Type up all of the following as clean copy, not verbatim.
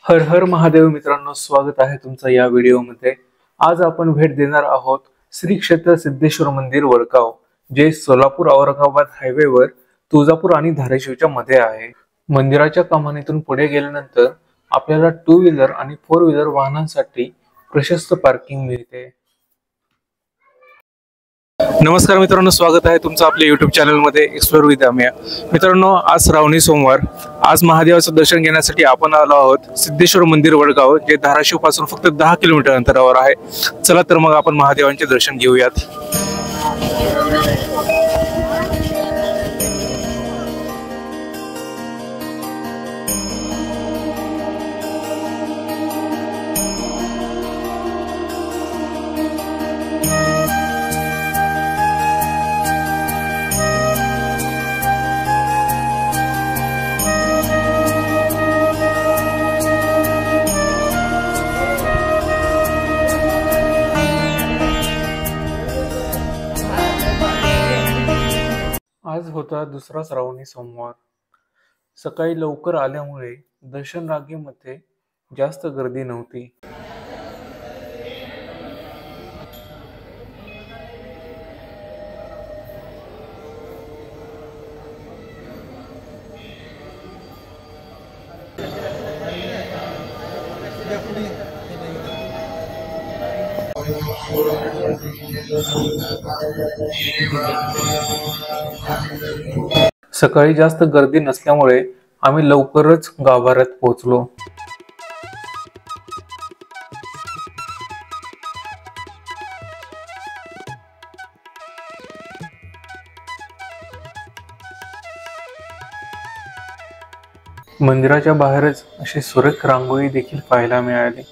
हर हर महादेव मित्रांनो, स्वागत आहे तुमचं या व्हिडिओमध्ये। आज आपण भेट देणार आहोत श्री क्षेत्र सिद्धेश्वर मंदिर वडगाव, जे सोलापूर औरंगाबाद हायवेवर तुळजापूर आणि धाराशिवच्या मध्ये आहे। मंदिराच्या कमानीतून पुढे गेल्यानंतर आपल्याला 2 व्हीलर आणि 4 व्हीलर वाहनांसाठी प्रशस्त पार्किंग मिळते। नमस्कार मित्रांनो, स्वागत आहे तुमचं आपल्या YouTube चॅनलमध्ये एक्सप्लोर विथ अमिया। मित्रांनो, आज श्रावणी सोमवार, आज महादेवाचं दर्शन घेण्यासाठी आपण आलो आहोत सिद्धेश्वर मंदिर वडगाव, जे धाराशिव पासून फक्त 10 किलोमीटर अंतरावर आहे। चला तर मग आपण महादेवांचे दर्शन घेऊयात। आज होता दुसरा श्रावणी सोमवार। सकाळी लवकर आल्यामुळे दर्शन रांगेमध्ये जास्त गर्दी नव्हती। सकाळी जास्त गर्दी नसल्यामुळे आम्ही लवकरच गाभाऱ्यात पोहोचलो। मंदिराच्या बाहेरच अशी सुरेख रांगोळी देखील पाहायला मिळाली।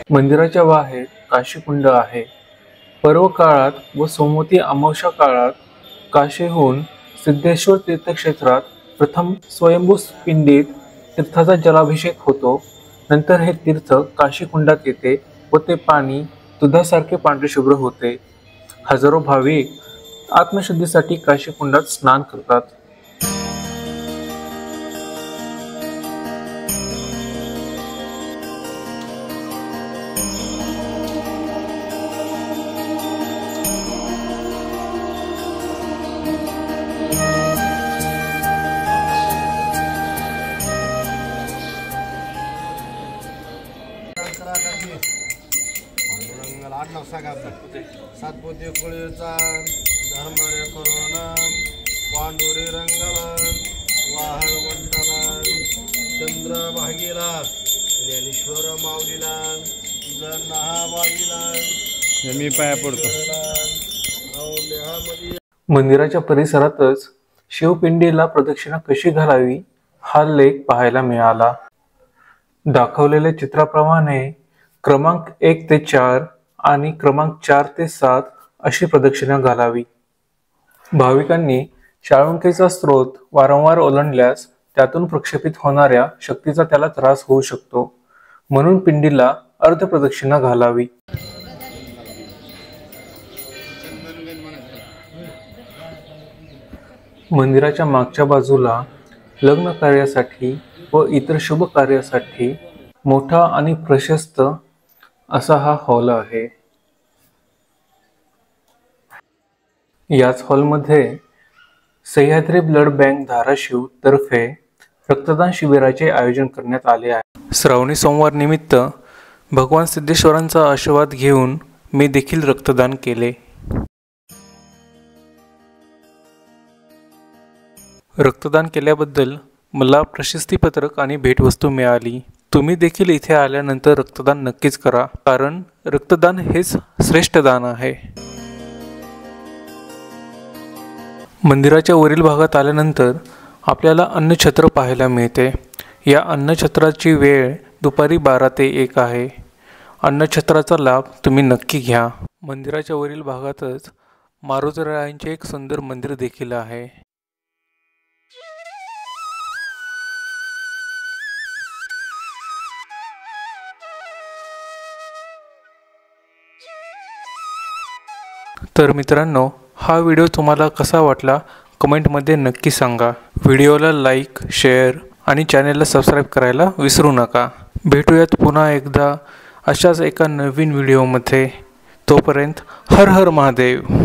मंदिराच्या बाहेर काशीकुंड आहे। पर्व काळात व सोमवती अमावस्या काळात काशीहून सिद्धेश्वर तीर्थक्षेत्रात प्रथम स्वयंभू पिंडीत तीर्थाचा जलाभिषेक होतो। नंतर हे तीर्थ काशीकुंडात येते व ते पाणी दुधासारखे पांढरेशुभ्र होते। हजारो भाविक आत्मशुद्धीसाठी काशीकुंडात स्नान करतात। सातपुते कुळीचा धर्मरे करोना पांडुरी रंगाला वाहळ वंटाला चंद्र भागीला ज्ञानेश्वर माऊलीला जनाबाईला मी पाया पडतो। मंदिराच्या परिसरातच शिवपिंडीला प्रदक्षिणा कशी घालावी हा लेख पाहायला मिळाला। दाखवलेल्या चित्राप्रमाणे क्रमांक 1 ते 4 आणि क्रमांक 4 ते 7 अशी प्रदक्षिणा घालावी। भाविकांनी शाळुंकेचा स्रोत वारंवार ओलांडल्यास त्यातून प्रक्षेपित होणाऱ्या शक्तीचा त्याला त्रास होऊ शकतो, म्हणून पिंडीला अर्ध प्रदक्षिणा घालावी। मंदिराच्या मागच्या बाजूला लग्न कार्यासाठी व इतर शुभ कार्यासाठी मोठा आणि प्रशस्त असा हा हॉल आहे। याच हॉलमध्ये सह्याद्री ब्लड बँक धाराशिव तर्फे रक्तदान शिबिराचे आयोजन करण्यात आले आहे। श्रावणी सोमवार निमित्त भगवान सिद्धेश्वरांचा आशीर्वाद घेऊन मी देखील रक्तदान केले। रक्तदान केल्याबद्दल मला प्रशस्तीपत्रक आणि भेटवस्तू मिळाली। तुम्ही देखील इथे आल्यानंतर रक्तदान नक्कीच करा, कारण रक्तदान हेच श्रेष्ठ दान आहे। मंदिराच्या वरील भागात आल्यानंतर आपल्याला अन्नछत्र पाहायला मिळते। या अन्नछत्राची वेळ दुपारी 12 ते 1 आहे। अन्नछत्राचा लाभ तुम्ही नक्की घ्या। मंदिराच्या वरील भागातच मारुतीरायांचे एक सुंदर मंदिर देखील आहे। तर मित्रांनो, हा व्हिडिओ तुम्हाला कसा वाटला कमेंटमध्ये नक्की सांगा। व्हिडिओला लाईक, शेअर आणि चॅनेलला सबस्क्राईब करायला विसरू नका। भेटूयात पुन्हा एकदा अशाच एका नवीन व्हिडिओमध्ये। तोपर्यंत हर हर महादेव।